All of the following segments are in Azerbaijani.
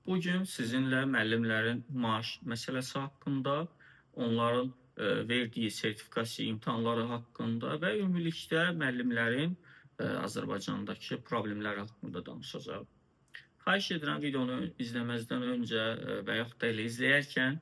Bugün sizinlə müəllimlərin maaş məsələsi haqqında, onların verdiyi sertifikasiya imtahanları haqqında və ümumilikdə müəllimlərin Azərbaycandakı problemləri haqqında danışacağıq. Xahiş edirəm videonu izləməzdən öncə və yaxud da elə izləyərkən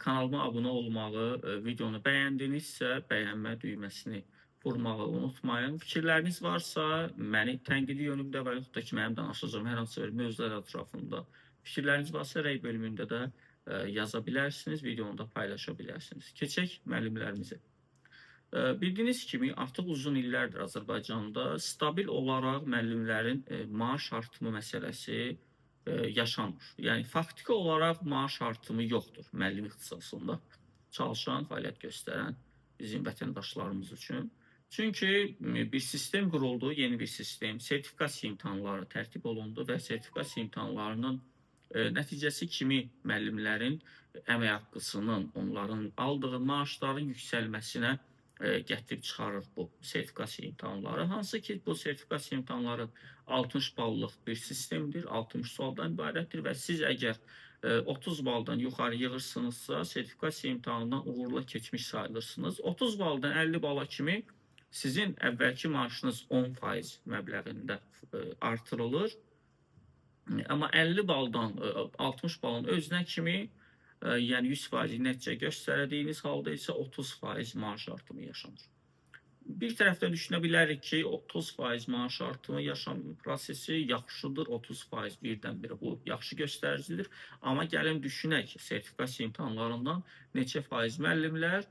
kanalıma abunə olmağı, videonu bəyəndinizsə bəyənmə düyməsini vurmağı unutmayın. Fikirləriniz varsa, məni tənqidi yönümdə və yaxud da ki, mənim danışacağım hər hansı bir mövzular ətrafında fikirləriniz varsa, rəy bölümündə də yaza bilərsiniz, videonu da paylaşa bilərsiniz. Keçək müəllimlərimizə. Bildiyiniz kimi, artıq uzun illərdir Azərbaycanda stabil olaraq müəllimlərin maaş artımı məsələsi yaşanmır. Yəni, faktiki olaraq maaş artımı yoxdur müəllim ixtisasında çalışan, fəaliyyət göstərən bizim vətəndaşlarımız üçün. Çünki bir sistem quruldu, yeni bir sistem, sertifikasiya imtahanları tərtib olundu və sertifikasiya imtahanlarının nəticəsi kimi müəllimlərin əmək haqqısının, onların aldığı maaşların yüksəlməsinə gətirib çıxarır bu sertifikasiya imtahanları. Hansı ki, bu sertifikasiya imtahanları 60 ballıq bir sistemdir, 60 sualdan ibarətdir və siz əgər 30 baldan yuxarı yığırsınızsa, sertifikasiya imtahanından uğurla keçmiş sayılırsınız. 30 baldan 50 bala kimi sizin əvvəlki maaşınız 10% məbləğində artırılır. Amma 50 baldan 60 balın özünə kimi, yəni 100% nəticə göstərdiyiniz halda isə 30% maaş artımı yaşanır. Bir tərəfdən düşünə bilərik ki, 30% maaş artımı yaşam prosesi yaxşıdır, 30% birdən-birə bu yaxşı göstəricidir. Amma gəlin düşünək, sertifikasiya imtahanlarından neçə faiz müəllimlər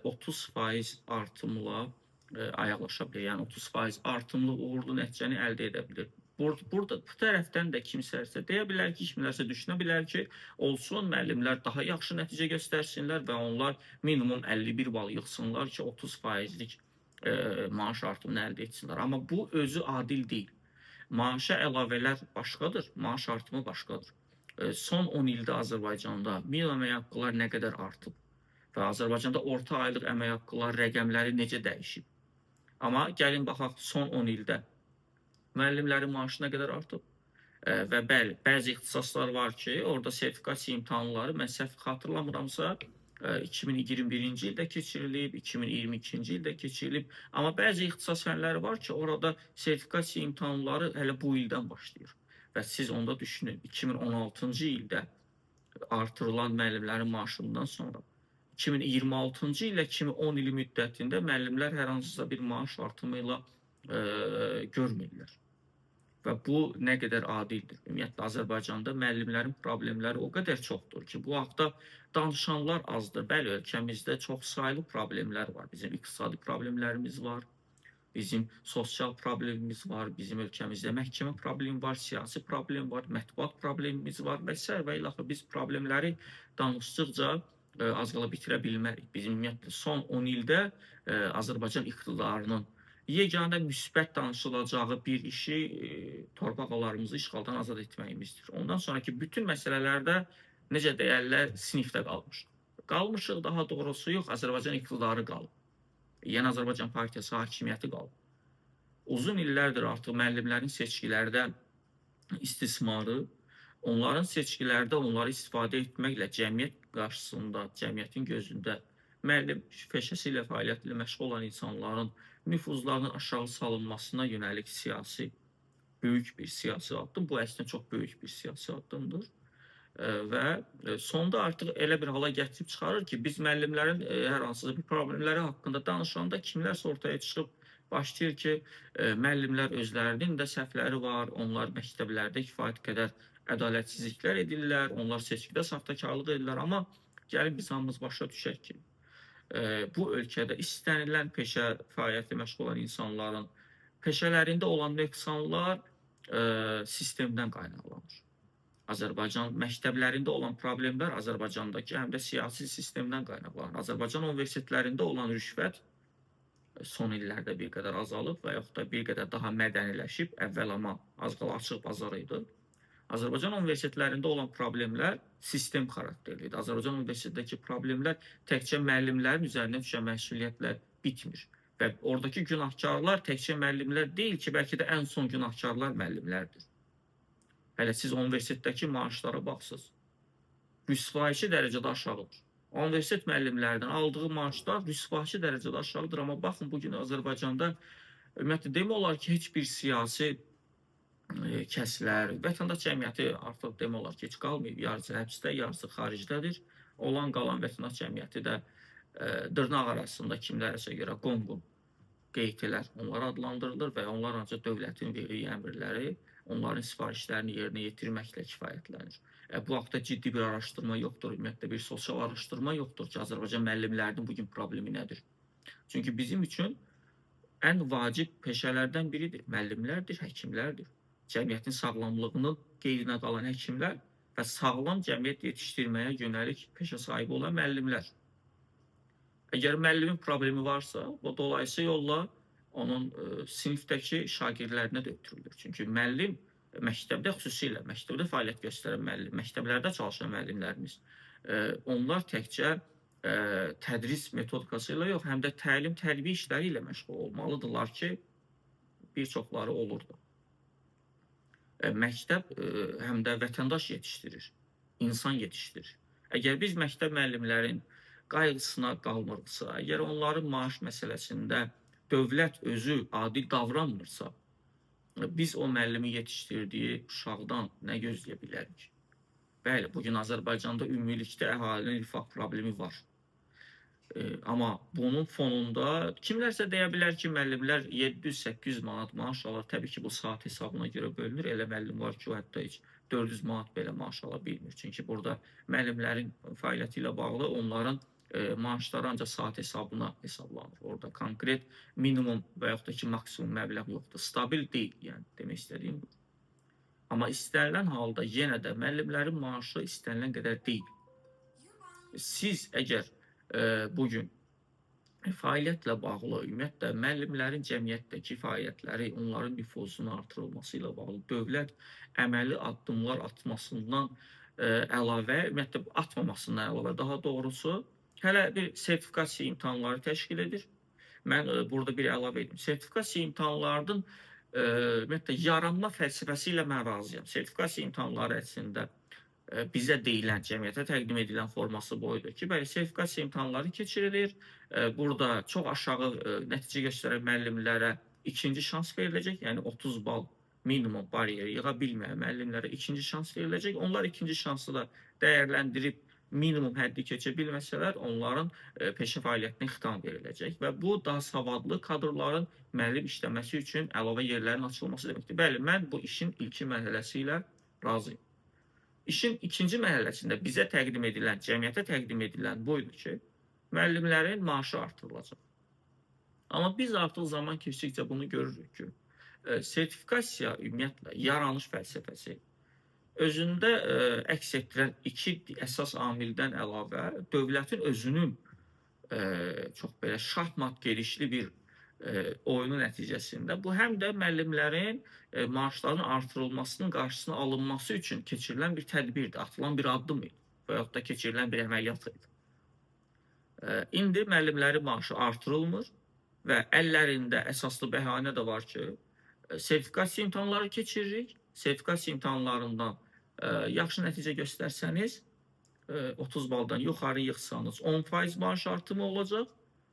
30% artımla ayaqlaşa bilir. Yəni 30% artımlı uğurlu nəticəni əldə edə bilir. Burada bu tərəfdən də kimsəsə deyə bilər ki, kimlərsə düşünə bilər ki, olsun müəllimlər daha yaxşı nəticə göstərsinlər və onlar minimum 51 bal yığsınlar ki, 30%lik maaş artımını əldə etsinlər. Amma bu özü adil deyil. Maaşa əlavələr başqadır, maaş artımı başqadır. Son 10 ildə Azərbaycanda minimum əmək haqqılar nə qədər artıb və Azərbaycanda orta aylıq əmək haqqılar rəqəmləri necə dəyişib. Amma gəlin baxaq, son 10 ildə müəllimlərin maaşı nə qədər artıb? Və bəli, bəzi ixtisaslar var ki, orada sertifikasiya imtahanları, mən səhv xatırlamıramsa, 2021-ci ildə keçirilib, 2022-ci ildə keçirilib. Amma bəzi ixtisas fənləri var ki, orada sertifikasiya imtahanları hələ bu ildən başlayır. Və siz onda düşünün, 2016-cı ildə artırılan müəllimlərin maaşından sonra 2026-cı ilə 2010 ili müddətində müəllimlər hər hansısa bir maaş artımı ilə görmürlər. Və bu nə qədər adildir. Ümumiyyətlə, Azərbaycanda müəllimlərin problemləri o qədər çoxdur ki, bu haqda danışanlar azdır. Bəli, ölkəmizdə çox saylı problemlər var. Bizim iqtisadi problemlərimiz var, bizim sosial problemimiz var, bizim ölkəmizdə məhkəmə problemi var, siyasi problem var, mətbuat problemimiz var və s. və ilaxır. Biz problemləri danışdıqca az qala bitirə bilmərik. Bizim ümumiyyətlə son 10 ildə Azərbaycan iqtidarının yeganə müsbət danışılacağı bir işi torpaqlarımızı işğaldan azad etməyimizdir. Ondan sonraki bütün məsələlərdə necə deyərlər, sinifdə qalmışıq. Qalmışıq, daha doğrusu yox, Azərbaycan iqtidarı qalıb. Yəni Azərbaycan partiyası hakimiyyəti qalıb. Uzun illərdir artıq müəllimlərin seçkilərdə istismarı, onların seçkilərdə onları istifadə etməklə cəmiyyət qarşısında, cəmiyyətin gözündə müəllim peşəsi ilə, fəaliyyəti ilə məşğul olan insanların nüfuzlarının aşağı salınmasına yönəlik böyük bir siyasi addım. Bu əslində çox böyük bir siyasi addımdır. Və sonda artıq elə bir hala gətirib çıxarır ki, biz müəllimlərin hər hansısa bir problemləri haqqında danışanda kimlərsə ortaya çıxıb başlayır ki, müəllimlər özlərinin də səhvləri var, onlar məktəblərdə kifayət qədər ədalətsizliklər edirlər, onlar seçkidə saxtakarlıq edirlər, amma gəlin biz hamımız başa düşək ki, bu ölkədə istənilən peşə fəaliyyəti məşğul olan insanların peşələrində olan nöqsanlar sistemdən qaynaqlanır. Azərbaycan məktəblərində olan problemlər Azərbaycandakı həm də siyasi sistemdən qaynaqlanır. Azərbaycan universitetlərində olan rüşvət son illərdə bir qədər azalıb və yaxud da bir qədər daha mədəniləşib. Əvvəl amma az qala açıq bazar idi. Azərbaycan universitetlərində olan problemlər sistem xarakterlidir. Azərbaycan universitetindəki problemlər təkcə müəllimlərin üzərinə düşən məsuliyyətlə bitmir. Və oradakı günahkarlar təkcə müəllimlər deyil ki, bəlkə də ən son günahkarlar müəllimlərdir. Hələ siz universitetdəki maaşlara baxsınız, rüsvayçı dərəcədə aşağıdır. Universitet müəllimlərdən aldığı maaşlar rüsvayçı dərəcədə aşağıdır. Amma baxın, bugün Azərbaycanda ümumiyyətlə demək olar ki, heç bir siyasi kəslər, vətəndaş cəmiyyəti artıq demək olar ki, heç qalmayıb. Yarısı həbsdə, yarısı xaricdədir. Olan qalan vətəndaş cəmiyyəti də dırnaq arasında kimlərəsə görə qonqon qeydlər onlar adlandırılır və onlar ancaq dövlətin verdiyi əmrləri, onların sifarişlərini yerinə yetirməklə kifayətlənir. Bu haqda ciddi bir araşdırma yoxdur, ümumiyyətlə bir sosial araşdırma yoxdur ki, Azərbaycan müəllimlərinin bugün problemi nədir? Çünki bizim üçün ən vacib peşələrdən biridir. Müəllimlərdir, həkimlərdir. Cəmiyyətin sağlamlığının qeydinə qalan həkimlər və sağlam cəmiyyət yetişdirməyə yönəlik peşə sahibi olan müəllimlər. Əgər müəllimin problemi varsa, o dolayısıyla yolla onun sinifdəki şagirdlərinə də ötürülür. Çünki müəllim məktəbdə, xüsusilə məktəbdə fəaliyyət göstərən müəllim, məktəblərdə çalışan müəllimlərimiz, onlar təkcə tədris metodikası ilə yox, həm də təlim-tərbiyə işləri ilə məşğul olmalıdırlar ki, bir çoxları olurdu. Məktəb həm də vətəndaş yetişdirir, insan yetişdirir. Əgər biz məktəb müəllimlərin qayğısına qalmırsa, əgər onların maaş məsələsində dövlət özü adil davranmırsa, biz o müəllimi yetişdirdiyi uşaqdan nə gözləyə bilərik? Bəli, bugün Azərbaycanda ümumilikdə əhalinin rifah problemi var. Amma bunun fonunda kimlərsə deyə bilər ki, müəllimlər 700-800 manat maaş alır. Təbii ki, bu saat hesabına görə bölünür. Elə müəllim var ki, o hətta heç 400 manat belə maaş ala bilmir. Çünki burada müəllimlərin fəaliyyəti ilə bağlı onların maaşları ancaq saat hesabına hesablanır. Orada konkret minimum və yaxud da ki, maksimum məbləğ yoxdur. Stabil deyil, yəni demək istədiyim bu. Amma istənilən halda yenə də müəllimlərin maaşı istənilən qədər deyil. Siz əgər bugün fəaliyyətlə bağlı, ümumiyyətlə müəllimlərin cəmiyyətdəki fəaliyyətləri, onların nüfuzunun artırılması ilə bağlı dövlət əməli addımlar atmasından əlavə, ümumiyyətlə atmamasından əlavə, daha doğrusu, hələ bir sertifikasiya imtahanları təşkil edir. Mən burada bir əlavə edim. Sertifikasiya imtahanlarının ümumiyyətlə yaranma fəlsəfəsi ilə mən razıyam. Sertifikasiya imtahanları əslində bizə deyilən, cəmiyyətə təqdim edilən forması boyudur ki, bəli, sertifikasiya imtahanları keçirilir. Burada çox aşağı nəticə göstərən müəllimlərə ikinci şans veriləcək, yəni 30 bal minimum bariyeri yığa bilməyən müəllimlərə ikinci şans veriləcək. Onlar ikinci şansı da dəyərləndirib minimum həddi keçə bilməsələr, onların peşə fəaliyyətinə xitam veriləcək və bu daha savadlı kadrların müəllim işləməsi üçün əlavə yerlərin açılması deməkdir. Bəli, mən bu işin ilkin mərhələsi ilə razıyım. İşin ikinci mərhələsində bizə təqdim edilən, cəmiyyətə təqdim edilən buydur ki, müəllimlərin maaşı artırılacaq. Amma biz artıq zaman keçdikcə bunu görürük ki, sertifikasiya ümumiyyətlə yaranış fəlsəfəsi özündə əks etdirən iki əsas amildən əlavə dövlətin özünün çox belə şahmat gedişli bir oyunu nəticəsində bu həm də müəllimlərin maaşlarının artırılmasının qarşısının alınması üçün keçirilən bir tədbirdir, atılan bir addım idi və yaxud da keçirilən bir əməliyyat idi. İndi müəllimlərin maaşı artırılmır və əllərində əsaslı bəhanə də var ki, sertifikasiya imtahanları keçiririk. Sertifikasiya imtahanlarından yaxşı nəticə göstərsəniz, 30 baldan yuxarı yığsanız 10% maaş artımı olacaq.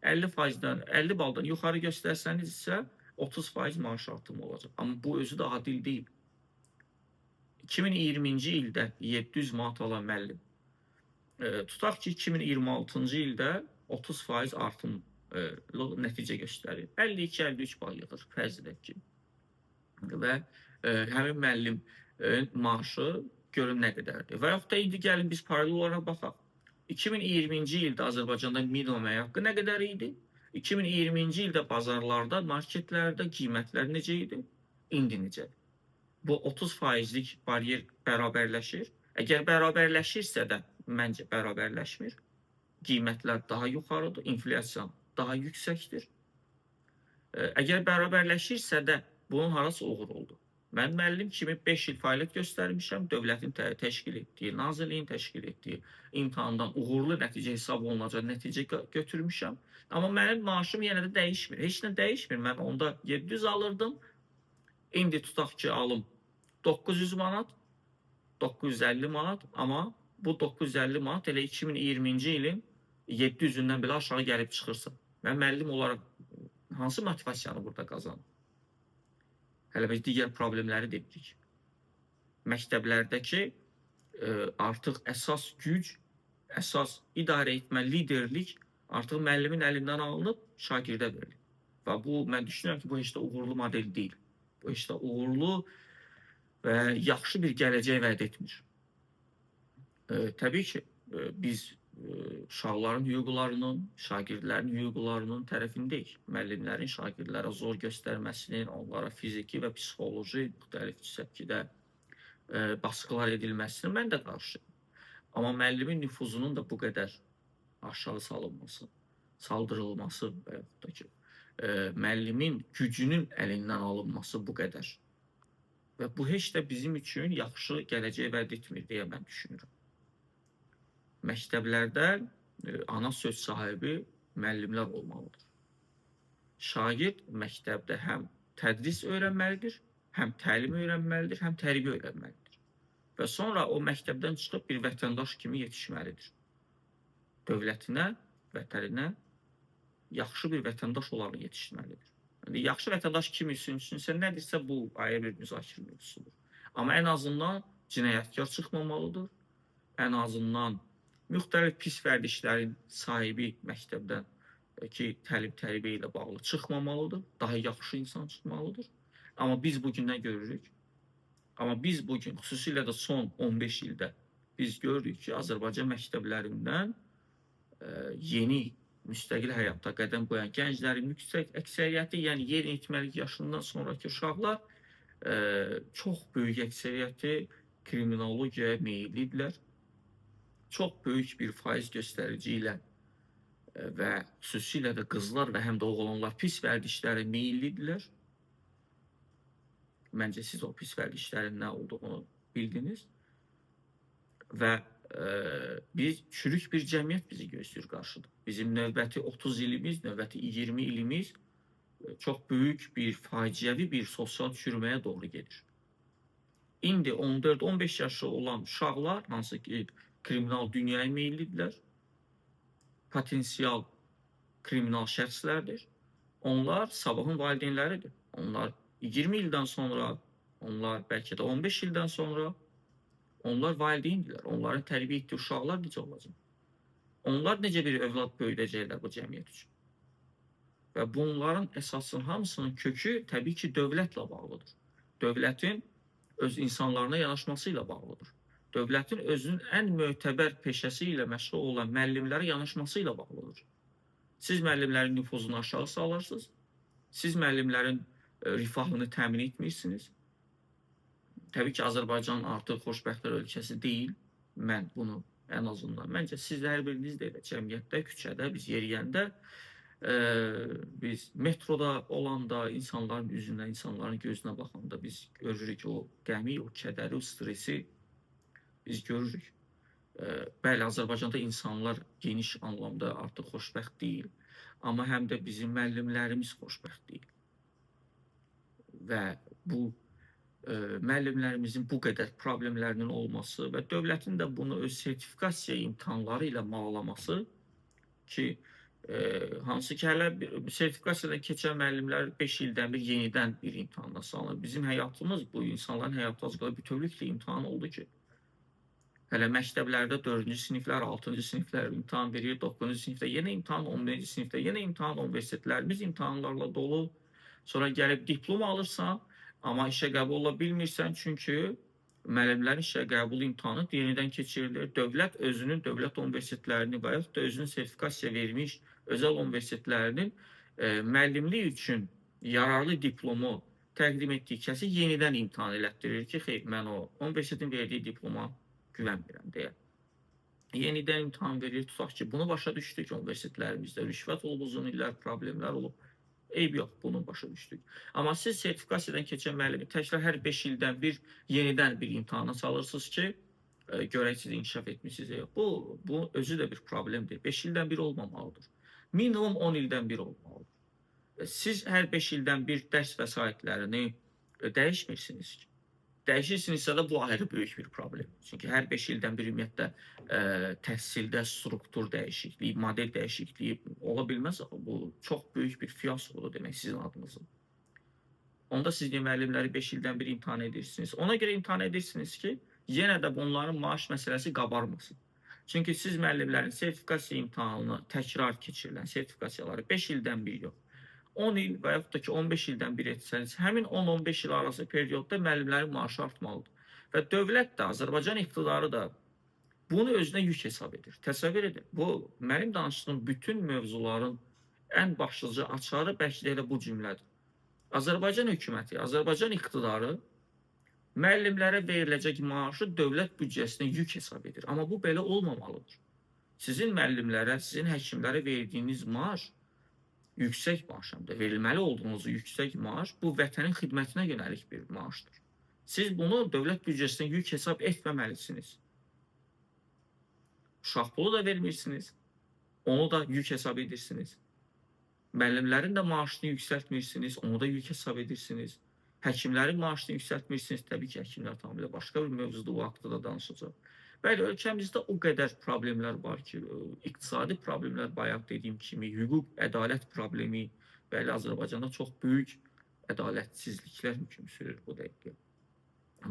50 baldan yuxarı göstərsəniz isə 30% maaş artımı olacaq. Amma bu özü də adil deyil. 2020-ci ildə 700 manat alan müəllim, tutaq ki, 2026-cı ildə 30% artımlı nəticə göstərir. 52-53 bal yığır, fərz edək ki. Və həmin müəllim maaşı görün nə qədərdir. Və yaxud da indi gəlin biz paralel olaraq baxaq. 2020-ci ildə Azərbaycanda minimum əmək haqqı nə qədər idi? 2020-ci ildə bazarlarda, marketlərdə qiymətlər necə idi? İndi necədir? Bu 30%lik bariyer bərabərləşir. Əgər bərabərləşirsə də, məncə bərabərləşmir. Qiymətlər daha yuxarıdır, inflyasiya daha yüksəkdir. Əgər bərabərləşirsə də, bunun harası uğur oldu? Mən müəllim kimi 5 il fəaliyyət göstərmişəm, dövlətin təşkil etdiyi, nazirliyin təşkil etdiyi imtahandan uğurlu nəticə hesab olunacaq nəticə götürmüşəm. Amma mənim maaşım yenə də dəyişmir. Heç nə dəyişmir. Mən onda 700 alırdım. İndi tutaq ki, alım 900 manat. 950 manat, amma bu 950 manat elə 2020-ci ilin 700-ündən belə aşağı gəlib çıxırsa. Və müəllim olaraq hansı motivasiyanı burada qazanır? Hələ biz digər problemləri dedik. Məktəblərdəki artıq əsas güc, əsas idarə etmə, liderlik artıq müəllimin əlindən alınıb şagirdə verilir. Və bu, mən düşünürəm ki, bu heç də uğurlu model deyil. Bu heç də uğurlu və yaxşı bir gələcək vəd etmir. Təbii ki, biz uşaqların hüquqlarının, şagirdlərin hüquqlarının tərəfindəyik. Müəllimlərin şagirdlərə zor göstərməsinin, onlara fiziki və psixoloji müxtəlif şəkildə baskılar edilməsinin mən də qarşıyım. Amma müəllimin nüfuzunun da bu qədər aşağı salınması, saldırılması və yaxud da ki, müəllimin gücünün əlindən alınması bu qədər. Və bu heç də bizim üçün yaxşı gələcək vəd etmir deyə mən düşünürəm. Məktəblərdə ana söz sahibi müəllimlər olmalıdır. Şagird məktəbdə həm tədris öyrənməlidir, həm təlim öyrənməlidir, həm tərbiyə öyrənməlidir. Və sonra o məktəbdən çıxıb bir vətəndaş kimi yetişməlidir. Dövlətinə, vətəninə yaxşı bir vətəndaş olaraq yetişməlidir. Yəni, yaxşı vətəndaş kimi üçünsə nədirsə bu ayrı bir müzakirə mövzusudur. Amma ən azından cinayətkar çıxmamalıdır. Ən azından müxtəlif pis vərdişlərin sahibi məktəbdən ki, təlim-tərbiyə ilə bağlı çıxmamalıdır. Daha yaxşı insan çıxmalıdır. Amma biz bugün nə görürük? Amma biz bugün, xüsusilə də son 15 ildə biz görürük ki, Azərbaycan məktəblərindən yeni müstəqil həyata qədəm qoyan gənclərin yüksək əksəriyyəti, yəni yeniyetməlik yaşından sonraki uşaqlar çox böyük əksəriyyəti kriminalogiyaya meyillidirlər. Çox böyük bir faiz göstərici ilə və xüsusilə də qızlar və həm də oğlanlar pis vərdişlərə meyillidirlər. Məncə siz o pis vərdişlərin nə olduğunu bildiniz. Və biz çürük bir cəmiyyət bizi gözləyir qarşıda. Bizim növbəti 30 ilimiz, növbəti 20 ilimiz çox böyük bir faciəvi bir sosial çürüməyə doğru gedir. İndi 14-15 yaşı olan uşaqlar, hansı ki kriminal dünyaya meyillidirlər, potensial kriminal şəxslərdir. Onlar sabahın valideynləridir. Onlar 20 ildən sonra, onlar bəlkə də 15 ildən sonra onlar valideyndirlər. Onların tərbiyə etdiyi uşaqlar necə olacaq? Onlar necə bir övlad böyüdəcəklər bu cəmiyyət üçün? Və bunların əsasının hamısının kökü təbii ki, dövlətlə bağlıdır. Dövlətin öz insanlarına yanaşması ilə bağlıdır. Dövlətin özünün ən mötəbər peşəsi ilə məşğul olan müəllimlərə yanaşması ilə bağlıdır. Siz müəllimlərin nüfuzunu aşağı salırsınız. Siz müəllimlərin rifahını təmin etmirsiniz. Təbii ki, Azərbaycan artıq xoşbəxtlər ölkəsi deyil. Mən bunu ən azından, məncə siz hər biriniz də elə cəmiyyətdə, küçədə, biz yeriyəndə, biz metroda olanda, insanların üzünə, insanların gözünə baxanda biz görürük o qəmi, o kədəri, o stresi biz görürük. Bəli, Azərbaycanda insanlar geniş anlamda artıq xoşbəxt deyil. Amma həm də bizim müəllimlərimiz xoşbəxt deyil. Və bu müəllimlərimizin bu qədər problemlərinin olması və dövlətin də bunu öz sertifikasiya imtahanları ilə bağlaması ki, hansı ki, hələ sertifikasiyadan keçən müəllimlər 5 ildən bir yenidən bir imtahana salınır. Bizim həyatımız, bu insanların həyatı az qala bütövlüklə imtahan oldu ki, hələ məktəblərdə 4-cü siniflər, 6-cı siniflər imtahan verir, 9-cu sinifdə yenə imtahan, 11-ci sinifdə yenə imtahan, universitetlərimiz imtahanlarla dolu. Sonra gəlib diplom alırsan, amma işə qəbul ola bilmirsən, çünki müəllimlərin işə qəbul imtahanı yenidən keçirilir. Dövlət özünün dövlət universitetlərini və yaxud da özünün sertifikasiya vermiş özəl universitetlərinin müəllimlik üçün yararlı diplomu təqdim etdiyi kəsi yenidən imtahan elətdirir ki, xeyr, mən o universitetin verdiyi diploma güvənmirəm deyə. Yenidən imtahan verir, tutaq ki, bunu başa düşdük ki, universitetlərimizdə rüşvət olub, uzun illər problemlər olub. Eyb yox, bunu başa düşdük. Amma siz sertifikasiyadan keçən müəllimi təkrar hər 5 ildən bir yenidən bir imtahana salırsınız ki, görək siz inkişaf etmişsiniz. Bu özü də bir problemdir. 5 ildən bir olmamalıdır. Minimum 10 ildən bir olmalıdır. Siz hər 5 ildən bir dərs vəsaitlərini dəyişmirsiniz ki. Dəyişirsinizsə də bu ayrı böyük bir problem. Çünki hər 5 ildən bir ümumiyyətlə təhsildə struktur dəyişikliyi, model dəyişikliyi ola bilməz. Bu çox böyük bir fiaskodur demək sizin adınıza. Onda siz müəllimləri 5 ildən bir imtahan edirsiniz. Ona görə imtahan edirsiniz ki, yenə də bunların maaş məsələsi qabarmasın. Çünki siz müəllimlərin sertifikasiya imtahanını təkrar keçirilən sertifikasiyaları 5 ildən bir yox, 10 il və yaxud da ki 15 ildən bir etsəniz, həmin 10-15 il arası periodda müəllimlərin maaşı artmalıdır. Və dövlət də, Azərbaycan iqtidarı da bunu özünə yük hesab edir. Təsəvvür edin, bu mənim danışdığım bütün mövzuların ən başlıca açarı bəlkə də elə bu cümlədir. Azərbaycan hökuməti, Azərbaycan iqtidarı müəllimlərə veriləcək maaşı dövlət büdcəsinə yük hesab edir. Amma bu belə olmamalıdır. Sizin müəllimlərə, sizin həkimlərə verdiyiniz maaş yüksək maaş həm də verilməli olduğunuz yüksək maaş bu vətənin xidmətinə yönəlik bir maaşdır. Siz bunu dövlət büdcəsinə yük hesab etməməlisiniz. Uşaq pulu da vermirsiniz, onu da yük hesab edirsiniz. Müəllimlərin də maaşını yüksəltmirsiniz, onu da yük hesab edirsiniz. Həkimlərin maaşını yüksəltmirsiniz, təbii ki, həkimlər tamamilə başqa bir mövzudur, o haqda da danışacaq. Bəli, ölkəmizdə o qədər problemlər var ki, iqtisadi problemlər, bayaq dediyim kimi, hüquq, ədalət problemi, bəli, Azərbaycanda çox böyük ədalətsizliklər hökm sürür bu dəqiqə.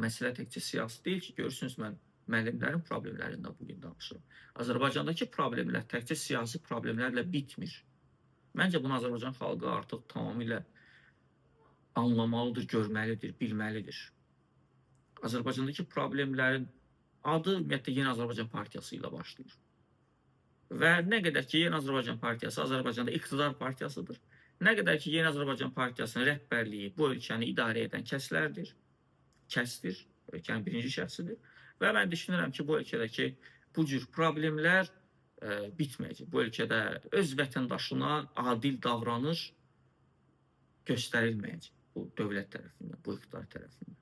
Məsələ təkcə siyasi deyil ki, görürsünüz, mən müəllimlərin problemlərindən bugün danışıram. Azərbaycandakı problemlər təkcə siyasi problemlərlə bitmir. Məncə bunu Azərbaycan xalqı artıq tamamilə anlamalıdır, görməlidir, bilməlidir. Azərbaycandakı problemlərin adı ümumiyyətlə Yeni Azərbaycan Partiyası ilə başlayır. Və nə qədər ki, Yeni Azərbaycan Partiyası Azərbaycanda iqtidar partiyasıdır, nə qədər ki, Yeni Azərbaycan Partiyasının rəhbərliyi bu ölkəni idarə edən kəsdir, ölkənin birinci şəxsidir və mən düşünürəm ki, bu ölkədəki bu cür problemlər bitməyəcək. Bu ölkədə öz vətəndaşına adil davranış göstərilməyəcək bu dövlət tərəfindən, bu iqtidar tərəfindən.